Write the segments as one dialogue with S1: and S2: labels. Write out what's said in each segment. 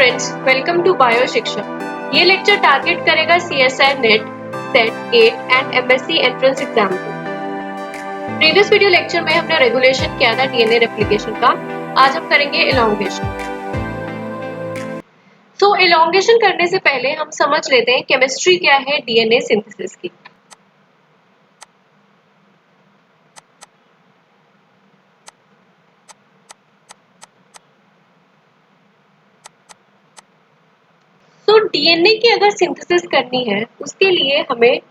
S1: Friends, welcome to Bio Shiksha. ये lecture target करेगा CSI NET, SET, GATE and MSc entrance exam को। Previous video lecture में हमने regulation किया था डीएनए रेप्लिकेशन का। आज हम करेंगे एलोंगेशन। तो एलोंगेशन करने से पहले हम समझ लेते हैं केमिस्ट्री क्या है डीएनए सिंथेसिस की। तो डीएनए की अगर सिंथेसिस करनी है उसके लिए हमें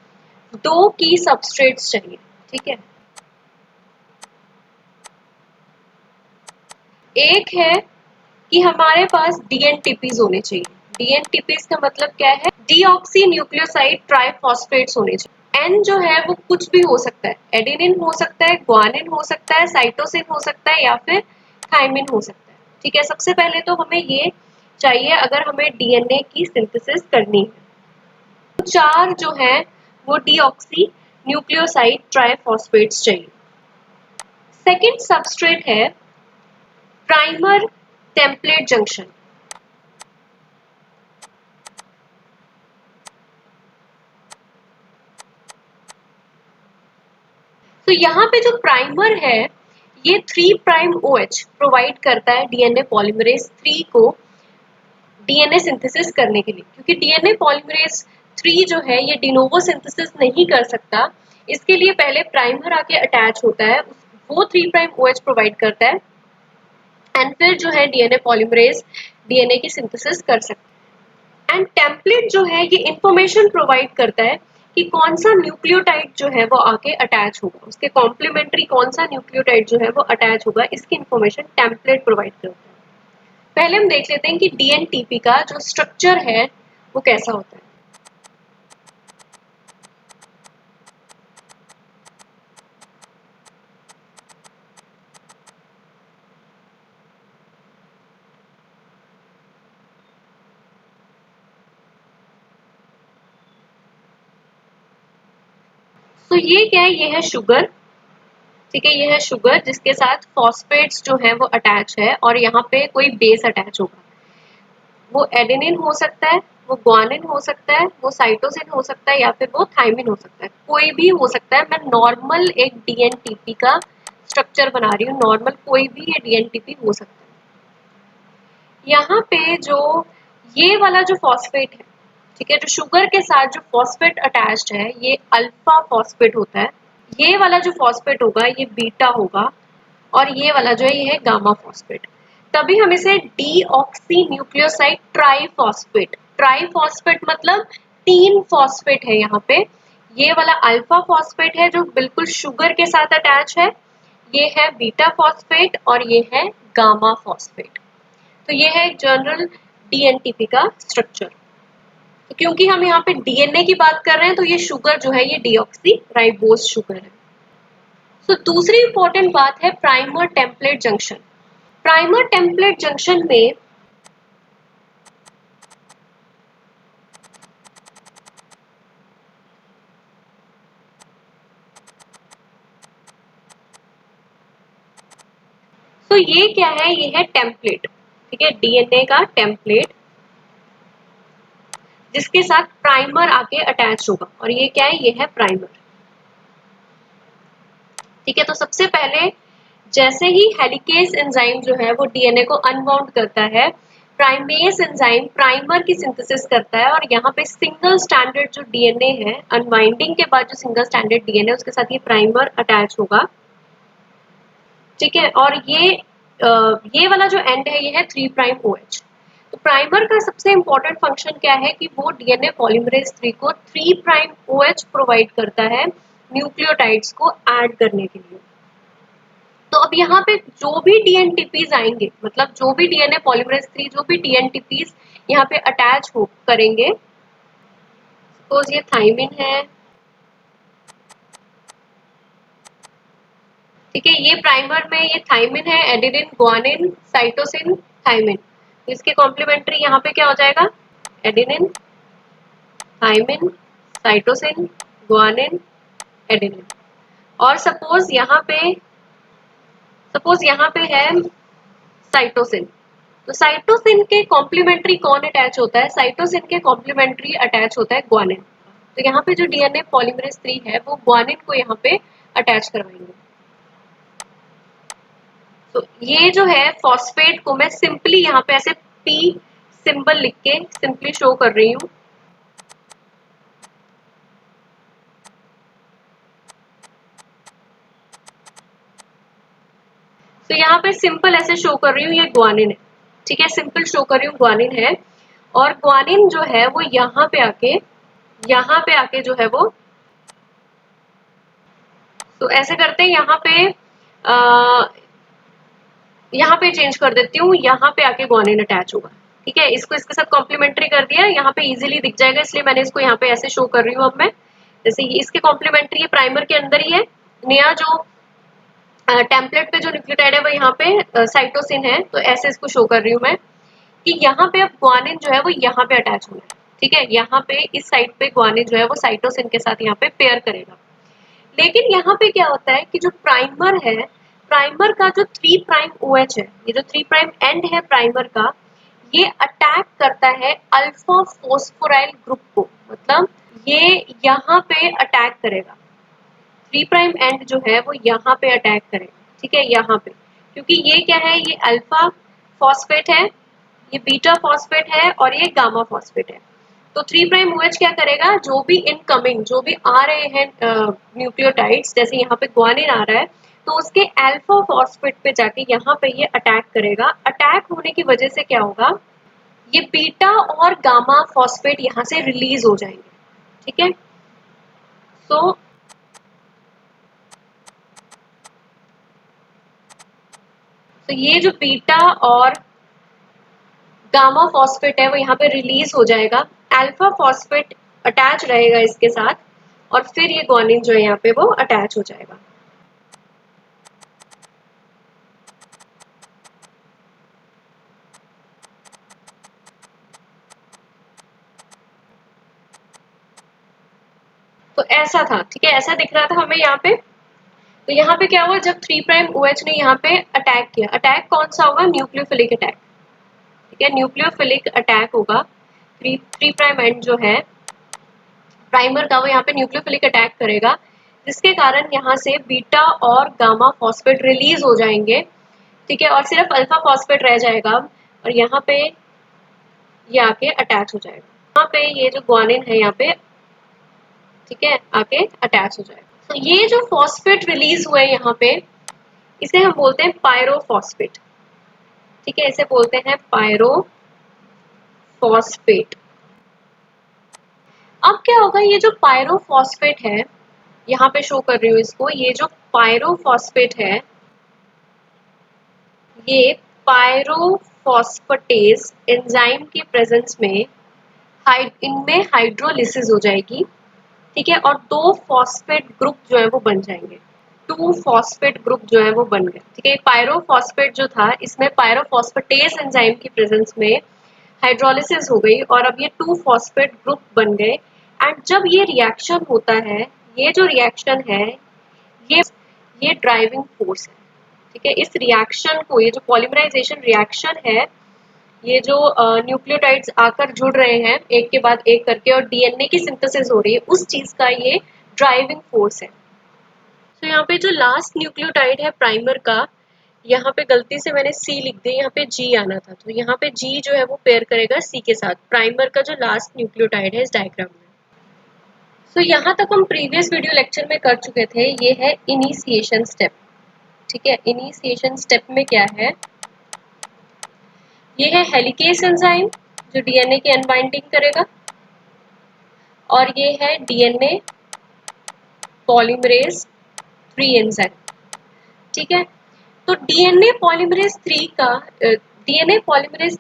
S1: दो की सबस्ट्रेट्स चाहिए, ठीक है। एक है कि हमारे पास डीएनटीपीज होने चाहिए। डीएनटीपीज का मतलब क्या है? डीऑक्सी न्यूक्लियोसाइड ट्राइफॉस्फेट्स होने चाहिए। एन जो है वो कुछ भी हो सकता है, एडेनिन हो सकता है, ग्वानिन हो सकता है, साइटोसिन हो सकता है या फिर थाइमिन हो सकता है, ठीक है। सबसे पहले तो हमें ये चाहिए अगर हमें डीएनए की सिंथेसिस करनी है। तो चार जो है वो डीऑक्सी न्यूक्लियोसाइड ट्राइफॉस्फेट्स चाहिए। सेकेंड सबस्ट्रेट है प्राइमर टेम्पलेट जंक्शन। तो यहाँ पे जो प्राइमर है ये 3' OH प्रोवाइड करता है डीएनए पॉलीमरेज 3 को डीएनए सिंथेसिस करने के लिए, क्योंकि डीएनए पॉलीमरेज 3 जो है ये डिनोवो सिंथेसिस नहीं कर सकता। इसके लिए पहले प्राइमर आके अटैच होता है, वो 3' OH प्रोवाइड करता है एंड फिर जो है डीएनए पॉलीमरेज डीएनए की सिंथेसिस कर सकता है। एंड टेम्पलेट जो है ये इंफॉर्मेशन प्रोवाइड करता है कि कौन सा न्यूक्लियोटाइड जो है वो आके अटैच होगा, उसके कॉम्प्लीमेंट्री कौन सा न्यूक्लियोटाइड जो है वो अटैच होगा, इसकी इंफॉर्मेशन टेम्पलेट प्रोवाइड करता है। पहले हम देख लेते हैं कि डीएनटीपी का जो स्ट्रक्चर है वो कैसा होता है। तो ये क्या है? ये है शुगर, ठीक है। ये है शुगर जिसके साथ फॉस्फेट्स जो है वो अटैच है और यहाँ पे कोई बेस अटैच होगा। वो एडेनिन हो सकता है, वो ग्वानिन हो सकता है, वो साइटोसिन हो सकता है या फिर वो थाइमिन हो सकता है, कोई भी हो सकता है। मैं नॉर्मल एक डीएनटीपी का स्ट्रक्चर बना रही हूँ, नॉर्मल कोई भी ये डीएनटीपी हो सकता है। यहाँ पे जो ये वाला जो फॉस्फेट है, ठीक है, जो शुगर के साथ जो फॉस्फेट अटैच्ड है ये अल्फा फॉस्फेट होता है। ये वाला जो फॉस्फेट होगा ये बीटा होगा और ये वाला जो है ये है गामा फॉस्फेट। तभी हम इसे डीऑक्सी न्यूक्लियोसाइड ट्राइफॉस्फेट, ट्राइफॉस्फेट मतलब 3 फॉस्फेट है यहाँ पे। ये वाला अल्फा फॉस्फेट है जो बिल्कुल शुगर के साथ अटैच है, ये है बीटा फॉस्फेट और ये है गामा फॉस्फेट। तो ये है एक जनरल डीएनटीपी का स्ट्रक्चर। तो क्योंकि हम यहाँ पे डीएनए की बात कर रहे हैं तो ये शुगर जो है ये डीऑक्सी राइबोज शुगर है। तो दूसरी इंपॉर्टेंट बात है primer template junction. Primer template junction में तो ये क्या है? ये है टेम्पलेट, ठीक है, डीएनए का टेम्पलेट जिसके साथ प्राइमर आके अटैच होगा और ये क्या है? ये है प्राइमर, ठीक है। तो सबसे पहले जैसे ही हेलिकेज एंजाइम जो है वो डीएनए को अनबाउंड करता है, प्राइमेज एंजाइम प्राइमर की सिंथेसिस करता है और यहाँ पे सिंगल स्टैंडर्ड जो डीएनए है, अनबाइंडिंग के बाद जो सिंगल स्टैंडर्ड डीएनए उसके साथ ये प्राइमर अटैच होगा, ठीक है। और ये वाला जो एंड है ये है 3' OH। तो प्राइमर का सबसे इंपॉर्टेंट फंक्शन क्या है कि वो डीएनए पॉलीमरेज 3 को 3' OH प्रोवाइड करता है न्यूक्लियोटाइड्स को ऐड करने के लिए। तो अब यहाँ पे जो भी डीएनटीपीज आएंगे, मतलब जो भी डीएनए पॉलीमरेज 3 जो भी डीएनटीपीज यहाँ पे अटैच हो करेंगे, सपोज ये थाइमिन है, ठीक है, ये प्राइमर में ये थाइमिन है, एडेनिन, ग्वानिन, साइटोसिन, थाइमिन। इसके कॉम्प्लीमेंट्री यहाँ पे क्या हो जाएगा? Adenine, thymine, cytosine, guanine, adenine. और सपोज यहाँ पे है साइटोसिन, तो साइटोसिन के कॉम्प्लीमेंट्री कौन अटैच होता है? साइटोसिन के कॉम्प्लीमेंट्री अटैच होता है ग्वानिन। तो यहाँ पे जो डीएनए पॉलीमरेज 3 है वो ग्वानिन को यहाँ पे अटैच करवाएंगे। तो ये जो है फॉस्फेट को मैं सिंपली यहाँ पे ऐसे पी सिंबल लिख के सिंपली शो कर रही हूँ। तो यहाँ पे सिंपल ऐसे शो कर रही हूँ, ये ग्वानिन है, ठीक है, सिंपल शो कर रही हूँ ग्वानिन है। और ग्वानिन जो है वो यहाँ पे आके जो है वो, तो ऐसे करते हैं यहाँ पे चेंज कर देती हूँ, यहाँ पे आके ग्वानिन अटैच होगा, ठीक है। इसको इसके साथ कॉम्प्लीमेंट्री कर दिया, यहाँ पे इजीली दिख जाएगा, इसलिए मैंने इसको यहाँ पे ऐसे शो कर रही हूँ। अब मैं जैसे इसके कॉम्प्लीमेंट्री प्राइमर के अंदर ही है, नया जो टेम्पलेट पे जो न्यूक्लियोटाइड है वो यहाँ पे साइटोसिन है, तो ऐसे इसको शो कर रही हूँ मैं कि यहाँ पे अब ग्वानिन जो है वो यहाँ पे अटैच होना है, ठीक है। यहाँ पे इस साइड पे ग्वानिन जो है वो साइटोसिन के साथ यहाँ पे पेयर करेगा। लेकिन यहाँ पे क्या होता है कि जो प्राइमर है, प्राइमर का जो 3 प्राइम OH है, ये जो 3 प्राइम एंड है प्राइमर का, ये अटैक करता है अल्फा फोस्फोराइल ग्रुप को, मतलब ये यहाँ पे अटैक करेगा, 3 प्राइम एंड जो है वो यहाँ पे अटैक करेगा, ठीक है, यहाँ पे, क्योंकि ये क्या है, ये अल्फा फॉस्फेट है, ये बीटा फॉस्फेट है और ये गामा फॉस्फेट है। तो 3 प्राइम OH क्या करेगा, जो भी इनकमिंग, जो भी आ रहे हैं न्यूक्लियोटाइड्स, जैसे यहाँ पे ग्वानिन आ रहा है, तो उसके अल्फा फॉस्फेट पे जाके यहाँ पे ये अटैक करेगा। अटैक होने की वजह से क्या होगा, ये बीटा और गामा फॉस्फेट यहाँ से रिलीज हो जाएंगे, ठीक है। तो ये जो बीटा और गामा फॉस्फेट है वो यहाँ पे रिलीज हो जाएगा, अल्फा फॉस्फेट अटैच रहेगा इसके साथ, और फिर ये ग्वानिन जो है यहाँ पे वो अटैच हो जाएगा। तो ऐसा था, ठीक है, ऐसा दिख रहा था हमें यहाँ पे। तो यहाँ पे क्या हुआ, जब 3 प्राइम OH ने यहाँ पे अटैक किया, अटैक कौन सा होगा, न्यूक्लियोफिलिक अटैक, ठीक है, न्यूक्लियोफिलिक अटैक होगा। 3 प्राइम एंड जो है प्राइमर का वो यहाँ पे न्यूक्लियोफिलिक अटैक करेगा, जिसके कारण यहाँ से बीटा और गामा फॉस्फेट रिलीज हो जाएंगे, ठीक है, और सिर्फ अल्फा फॉस्फेट रह जाएगा, और यहाँ पे ये आके अटैच हो जाएगा, यहाँ पे ये जो ग्वानिन है यहाँ पे, ठीक है, आके अटैच हो जाएगा। तो ये जो फॉस्फेट रिलीज हुए यहाँ पे, इसे हम बोलते हैं पायरोफॉस्फेट, ठीक है, इसे बोलते हैं पायरोफॉस्फेट। अब क्या होगा, ये जो पायरोफॉस्फेट है, यहाँ पे शो कर रही हूँ इसको, ये जो पायरोफॉस्फेट है, ये पायरोफॉस्फेटेज एंजाइम के प्रेजेंस में इनमें हाइड्रोलिसिस हो जाएगी, ठीक है, और 2 फॉस्फेट ग्रुप जो है वो बन जाएंगे, 2 फॉस्फेट ग्रुप जो है वो बन गए, ठीक है। पायरोफॉस्फेट जो था, इसमें पायरोफॉस्फेटेज एंजाइम की प्रेजेंस में हाइड्रोलिसिस हो गई और अब ये 2 फॉस्फेट ग्रुप बन गए। एंड जब ये रिएक्शन होता है, ये जो रिएक्शन है, ये ये ड्राइविंग फोर्स है, ठीक है। इस रिएक्शन को, ये जो पॉलीमराइजेशन रिएक्शन है, ये जो न्यूक्लियोटाइड्स आकर जुड़ रहे हैं एक के बाद एक करके और डीएनए की सिंथेसिस हो रही है, उस चीज का ये ड्राइविंग फोर्स है। तो यहाँ पे जो लास्ट न्यूक्लियोटाइड है प्राइमर का, यहाँ पे गलती से मैंने सी लिख दी, यहाँ पे जी आना था, तो यहाँ पे जी जो है वो पेयर करेगा सी के साथ, प्राइमर का जो लास्ट न्यूक्लियोटाइड है इस डायग्राम में। तो यहाँ तक हम प्रीवियस वीडियो लेक्चर में कर चुके थे, ये है इनिशिएशन स्टेप, ठीक है। इनिशिएशन स्टेप में क्या है, ये है हेलिकेस एंजाइम जो डीएनए की अनबाइंडिंग करेगा, और ये है डीएनए पॉलीमरेज 3 एंजाइम, ठीक है। तो डीएनए पॉलीमरेज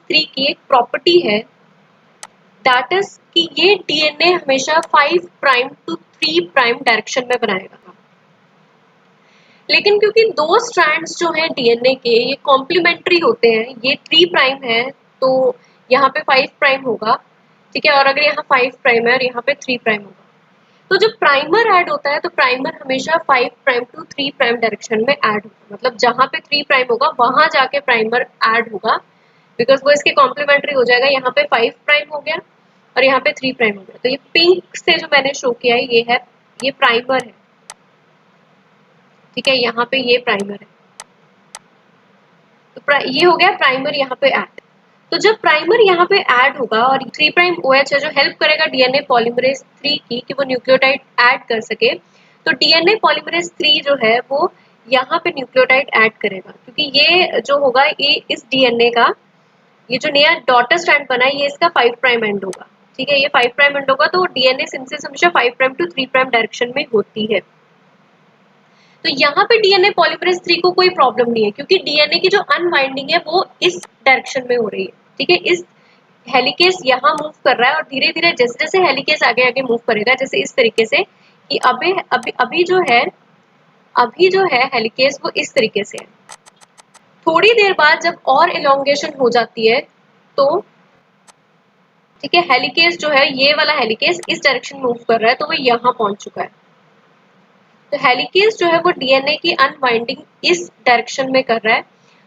S1: 3 की एक प्रॉपर्टी है, दैट इज कि ये डीएनए हमेशा 5 प्राइम टू 3 प्राइम डायरेक्शन में बनाएगा। लेकिन क्योंकि 2 स्ट्रैंड्स जो हैं डीएनए के, ये कॉम्प्लीमेंट्री होते हैं, ये 3 प्राइम है तो यहाँ पे 5 प्राइम होगा, ठीक है, और अगर यहाँ 5 प्राइम है और यहाँ पे 3 प्राइम होगा, तो जब प्राइमर ऐड होता है तो प्राइमर हमेशा 5 प्राइम टू 3 प्राइम डायरेक्शन में ऐड होगा, मतलब जहां पे 3 प्राइम होगा वहां जाके प्राइमर ऐड होगा, बिकॉज वो इसके कॉम्प्लीमेंट्री हो जाएगा। यहाँ पे 5 प्राइम हो गया और यहाँ पे 3 प्राइम हो गया। तो ये पिंक से जो मैंने शो किया है ये प्राइमर है, ठीक है, यहाँ पे ये प्राइमर है। तो ये हो गया प्राइमर यहाँ पे ऐड। तो जब प्राइमर यहाँ पे ऐड होगा और 3 प्राइम OH है जो हेल्प करेगा डीएनए पॉलीमरेज 3 की कि वो न्यूक्लियोटाइड ऐड कर सके, तो डीएनए पॉलीमरेज 3 जो है वो यहाँ पे न्यूक्लियोटाइड ऐड करेगा, क्योंकि ये जो होगा ये इस डीएनए का ये जो नया डॉटर स्ट्रैंड बना है ये इसका 5 प्राइम एंड होगा, ठीक है, ये 5 प्राइम एंड होगा। तो डीएनए सिंथेसिस हमेशा 5 प्राइम टू 3 प्राइम डायरेक्शन में होती है। तो यहाँ पे डीएनए पॉलीमरेज 3 को कोई प्रॉब्लम नहीं है, क्योंकि डीएनए की जो अनवाइंडिंग है वो इस डायरेक्शन में हो रही है, ठीक है। इस हेलिकेस यहाँ मूव कर रहा है और धीरे धीरे जैसे जैसे हेलिकेस आगे आगे मूव करेगा, जैसे इस तरीके से कि अभी जो है हेलिकेस वो इस तरीके से है। थोड़ी देर बाद जब और इलोंगेशन हो जाती है तो ठीक है, हेलिकेस जो है ये वाला हेलिकेस इस डायरेक्शन में मूव कर रहा है, तो वो यहाँ पहुंच चुका है। तो हेलिकेस जो है वो डीएनए की अनवाइंडिंग इस डायरेक्शन में कर रहा है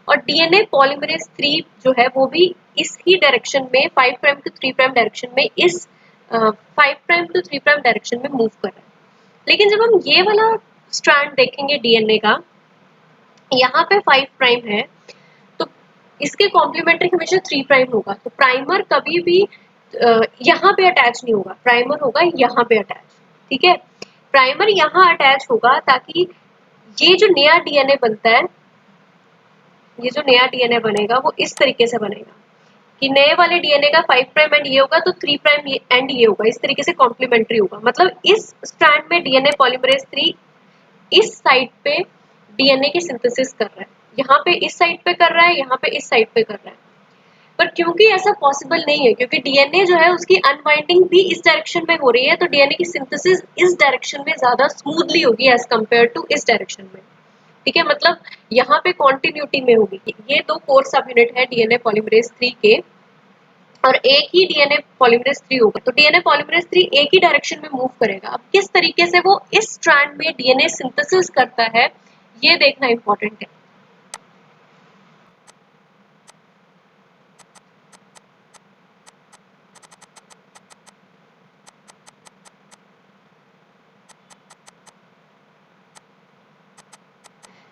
S1: और डीएनए पॉलीमरेज 3 जो है वो भी इस ही डायरेक्शन में 5 प्राइम टू 3 प्राइम डायरेक्शन में इस 5 प्राइम टू 3 प्राइम डायरेक्शन में मूव कर रहा है। लेकिन जब हम ये वाला स्ट्रैंड देखेंगे डीएनए का, यहाँ पे 5 प्राइम है तो इसके कॉम्प्लीमेंट्री हमेशा 3 प्राइम होगा। तो प्राइमर कभी भी यहाँ पे अटैच नहीं होगा, प्राइमर होगा यहाँ पे अटैच, ठीक है। प्राइमर यहाँ अटैच होगा ताकि ये जो नया डीएनए बनता है, ये जो नया डीएनए बनेगा वो इस तरीके से बनेगा कि नए वाले डीएनए का 5 प्राइम एंड ये होगा तो 3 प्राइम एंड ये होगा, इस तरीके से कॉम्प्लीमेंट्री होगा। मतलब इस स्ट्रैंड में डीएनए पॉलीमरेज 3 इस साइड पे डीएनए की सिंथेसिस कर रहा है, यहाँ पे इस साइड पे कर रहा है, यहाँ पे इस साइड पे कर रहा है। पर क्योंकि ऐसा पॉसिबल नहीं है, क्योंकि डीएनए जो है उसकी अनवाइंडिंग भी इस डायरेक्शन में हो रही है, तो डीएनए की सिंथेसिस इस डायरेक्शन में ज्यादा स्मूथली होगी एज कम्पेयर टू इस डायरेक्शन में, ठीक है। मतलब यहाँ पे कॉन्टिन्यूटी में होगी। ये 2 कोर सब यूनिट है डीएनए पॉलीमरेज 3 के और एक ही डीएनए पॉलीमरेज 3 होगा, तो डीएनए पॉलीमरेज 3 एक ही डायरेक्शन में मूव करेगा। अब किस तरीके से वो इस स्ट्रैंड में डीएनए सिंथेसिस करता है ये देखना इंपॉर्टेंट है।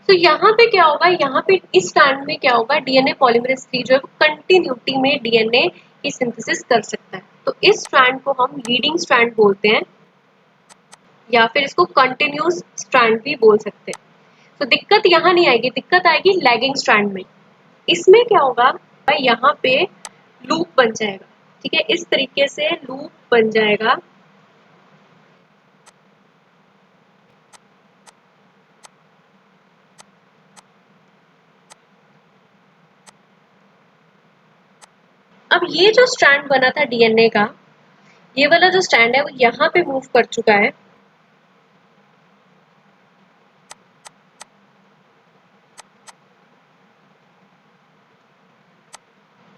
S1: तो यहाँ पे क्या होगा, यहाँ पे इस स्ट्रैंड में क्या होगा, डीएनए पॉलीमरेज 3 जो है कंटिन्यूटी में डीएनए की सिंथेसिस कर सकता है। तो इस स्ट्रैंड को हम लीडिंग स्ट्रैंड बोलते हैं या फिर इसको कंटिन्यूस स्ट्रैंड भी बोल सकते हैं। तो दिक्कत यहाँ नहीं आएगी, दिक्कत आएगी लैगिंग स्ट्रैंड में। इसमें क्या होगा, यहाँ पे लूप बन जाएगा, ठीक है, इस तरीके से लूप बन जाएगा। अब ये जो स्ट्रैंड बना था डीएनए का, ये वाला जो स्ट्रैंड है वो यहाँ पे मूव कर चुका है,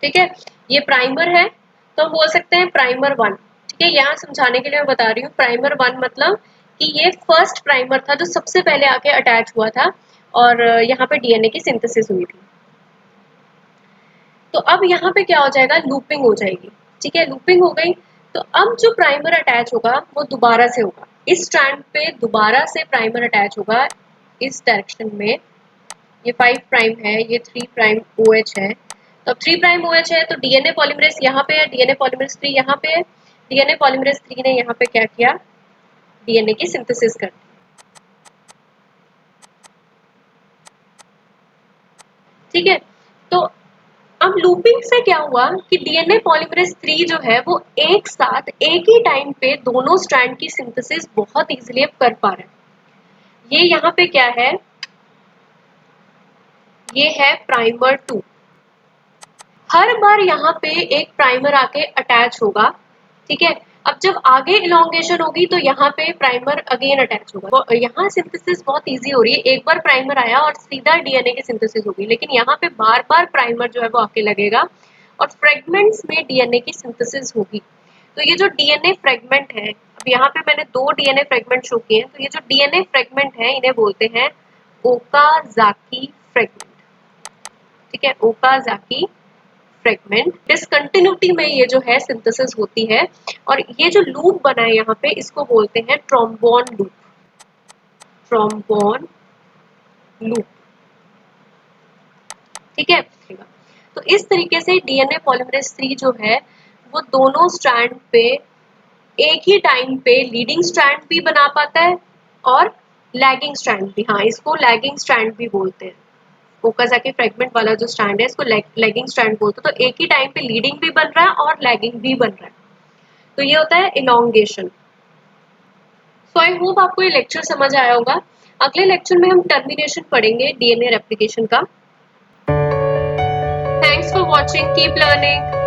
S1: ठीक है। ये प्राइमर है तो हम बोल सकते हैं प्राइमर 1, ठीक है। यहाँ समझाने के लिए मैं बता रही हूँ प्राइमर 1 मतलब कि ये फर्स्ट प्राइमर था जो सबसे पहले आके अटैच हुआ था और यहाँ पे डीएनए की सिंथेसिस हुई थी। तो अब यहाँ पे क्या हो जाएगा, लूपिंग हो जाएगी, ठीक है, लूपिंग हो गई। तो अब जो प्राइमर अटैच होगा वो दोबारा से होगा, इस स्ट्रैंड पे दोबारा से प्राइमर अटैच होगा इस डायरेक्शन में। ये 5 प्राइम है, ये 3 प्राइम OH है। तो अब 3 प्राइम OH है तो डीएनए पॉलीमरेज यहाँ पे है, डीएनए पॉलीमरेज 3 यहाँ पे है। डीएनए पॉलीमरेज 3 ने यहाँ पे क्या किया, डीएनए की सिंथेसिस कर दी, ठीक है। तो अब लूपिंग से क्या हुआ कि डीएनए पॉलीमरेज 3 जो है वो एक साथ एक ही टाइम पे दोनों स्ट्रैंड की सिंथेसिस बहुत इजीली अब कर पा रहे हैं। ये यहाँ पे क्या है, ये है प्राइमर 2। हर बार यहाँ पे एक प्राइमर आके अटैच होगा, ठीक है। अब जब आगे इलोंगेशन होगी तो यहाँ पे प्राइमर अगेन अटैच होगा। तो यहाँ सिंथेसिस बहुत इजी हो रही है, एक बार प्राइमर आया और सीधा डीएनए की सिंथेसिस होगी, लेकिन यहाँ पे बार बार प्राइमर जो है वो आके लगेगा और फ्रेगमेंट्स में डीएनए की सिंथेसिस होगी। तो ये जो डीएनए फ्रेगमेंट है, अब यहाँ पे मैंने 2 डीएनए फ्रेगमेंट शो किए हैं, तो ये जो डीएनए फ्रेगमेंट है इन्हें बोलते हैं ओकाज़ाकी फ्रेगमेंट, ठीक है, ओकाज़ाकी फ्रेगमेंट, डिसकंटिन्यूटी में ये जो है सिंथेसिस होती है, और ये जो लूप बना है यहाँ पे इसको बोलते हैं ट्रोम्बोन लूप, ट्रोम्बोन लूप। ठीक है, तो इस तरीके से डीएनए पॉलीमरेज 3 जो है वो दोनों स्ट्रैंड पे एक ही टाइम पे लीडिंग स्ट्रैंड भी बना पाता है और लैगिंग स्ट्रैंड भी। हाँ, इसको लैगिंग स्ट्रैंड भी बोलते हैं। ओकाज़की फ्रेगमेंट वाला जो स्ट्रैंड है इसको लैगिंग स्ट्रैंड बोलते हैं। तो एक ही टाइम पे लीडिंग भी बन रहा है और लैगिंग भी बन रहा है, तो ये होता है इलॉन्गेशन। सो आई होप आपको ये लेक्चर समझ आया होगा। अगले लेक्चर में हम टर्मिनेशन पढ़ेंगे डीएनए रेप्लिकेशन का। Thanks for watching, keep learning.